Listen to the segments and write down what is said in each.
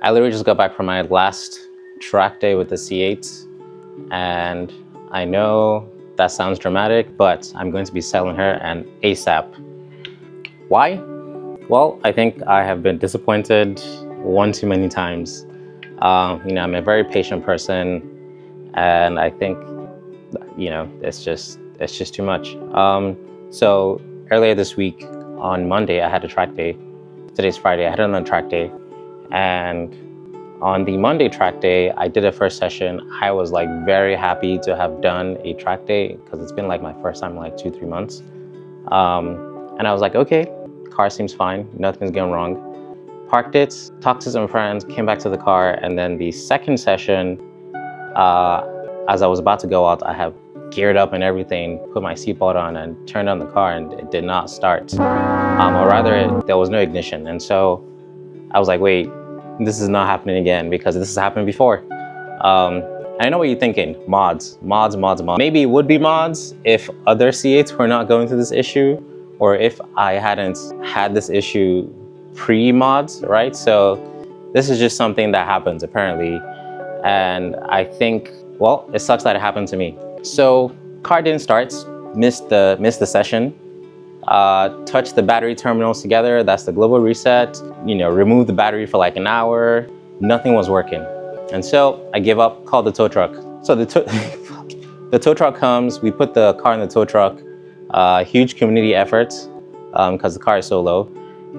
I literally just got back from my last track day with the C8, and I know that sounds dramatic, but I'm going to be selling her and ASAP. Why? Well, I think I have been disappointed one too many times. I'm a very patient person, and I think, it's just too much. So earlier this week on Monday, I had a track day. Today's Friday, I had another track day. And on the Monday track day, I did a first session. I was like very happy to have done a track day because it's been like my first time in like 2-3 months. And I was like, okay, car seems fine, nothing's going wrong. Parked it, talked to some friends, came back to the car, and then the second session, as I was about to go out, I have geared up and everything, put my seatbelt on and turned on the car, and it did not start. Or rather, there was no ignition. And so I was like, wait, this is not happening again because this has happened before. I know what you're thinking, mods. Maybe it would be mods if other C8s were not going through this issue, or if I hadn't had this issue pre-mods, right? So this is just something that happens apparently. And I think, well, it sucks that it happened to me. So car didn't start, missed the session. Touch the battery terminals together, that's the global reset, remove the battery for like an hour, nothing was working. And so I gave up, called the tow truck. So the tow truck comes, we put the car in the tow truck, huge community effort because the car is so low.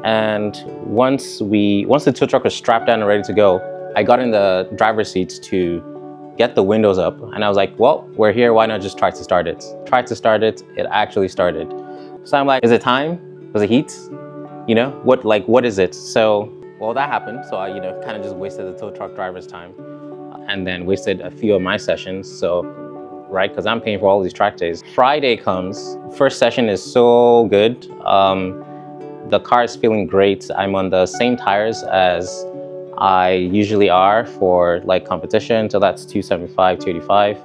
And once the tow truck was strapped down and ready to go, I got in the driver's seat to get the windows up. And I was like, well, we're here, why not just try to start it? Tried to start it, it actually started. So I'm like, is it time? Was it heat? What is it? So, well, that happened. So I, kind of just wasted the tow truck driver's time and then wasted a few of my sessions. So, right, because I'm paying for all these track days. Friday comes, first session is so good. The car is feeling great. I'm on the same tires as I usually are for like competition. So that's 275, 285,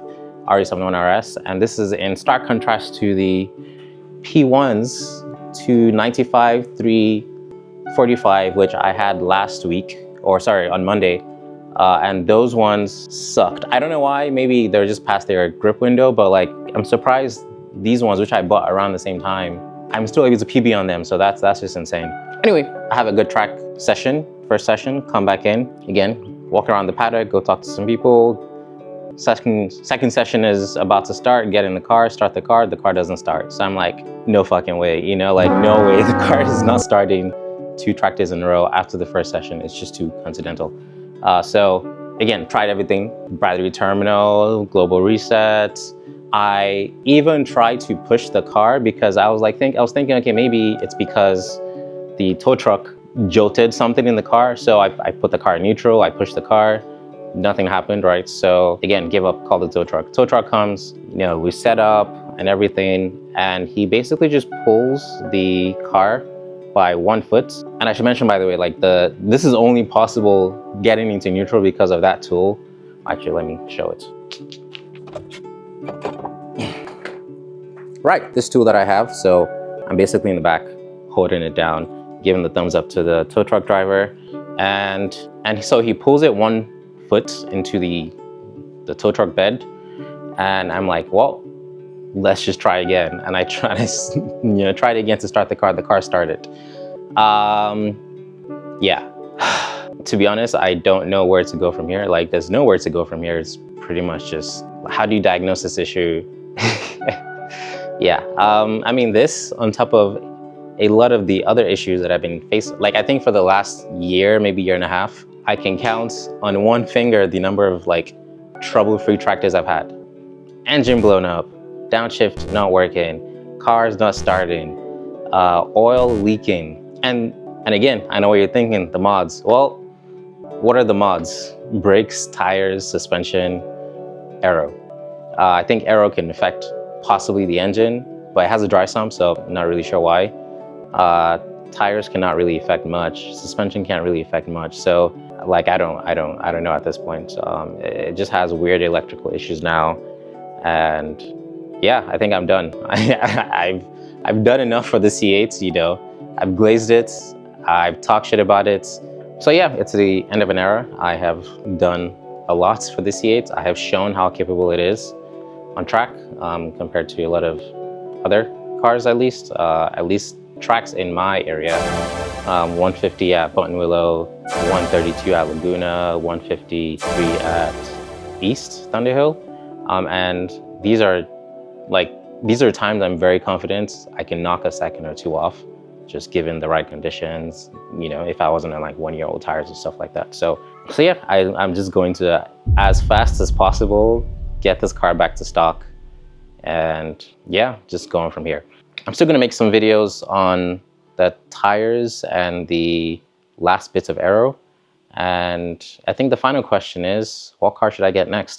RE71 RS. And this is in stark contrast to the P1s to 95, 345, which I had last week, on Monday. And those ones sucked. I don't know why, maybe they're just past their grip window, but like, I'm surprised these ones, which I bought around the same time, I'm still able to PB on them. So that's just insane. Anyway, I have a good track session, first session, come back in, again, walk around the paddock, go talk to some people. Second session is about to start, get in the car, start the car doesn't start. So I'm like, no fucking way, no way the car is not starting 2 track days in a row after the first session. It's just too coincidental. So again, tried everything, battery terminal, global reset. I even tried to push the car because I was thinking, okay, maybe it's because the tow truck jolted something in the car. So I put the car in neutral, I pushed the car. Nothing happened, right? So again, give up, call the tow truck. Tow truck comes, we set up and everything, and he basically just pulls the car by 1 foot. And I should mention, by the way, like this is only possible getting into neutral because of that tool. Actually, let me show it. Right, this tool that I have. So I'm basically in the back, holding it down, giving the thumbs up to the tow truck driver. And so he pulls it 1 foot into the tow truck bed, and I'm like, well, let's just try again. And I tried again to start the car started. Yeah. To be honest, I don't know where to go from here. Like, there's nowhere to go from here. It's pretty much just, how do you diagnose this issue? Yeah, I mean, this on top of a lot of the other issues that I've been facing. Like, I think for the last year, maybe year and a half, I can count on one finger the number of like trouble-free track days I've had. Engine blown up, downshift not working, cars not starting, oil leaking. And again, I know what you're thinking, the mods. Well, what are the mods? Brakes, tires, suspension, aero. I think aero can affect possibly the engine, but it has a dry sump, so I'm not really sure why. Tires cannot really affect much. Suspension can't really affect much. So like, I don't know at this point. It just has weird electrical issues now. And yeah, I think I'm done. I've done enough for the C8s, I've glazed it. I've talked shit about it So yeah, it's the end of an era. I have done a lot for the C8. I have shown how capable it is on track compared to a lot of other cars, at least tracks in my area. 150 at Buttonwillow, 132 at Laguna, 153 at East Thunderhill. And these are times I'm very confident I can knock a second or two off, just given the right conditions, you know, if I wasn't on like 1-year-old tires and stuff like that. So yeah, I'm just going to, as fast as possible, get this car back to stock, and yeah, just going from here. I'm still gonna make some videos on the tires and the last bits of aero. And I think the final question is, what car should I get next?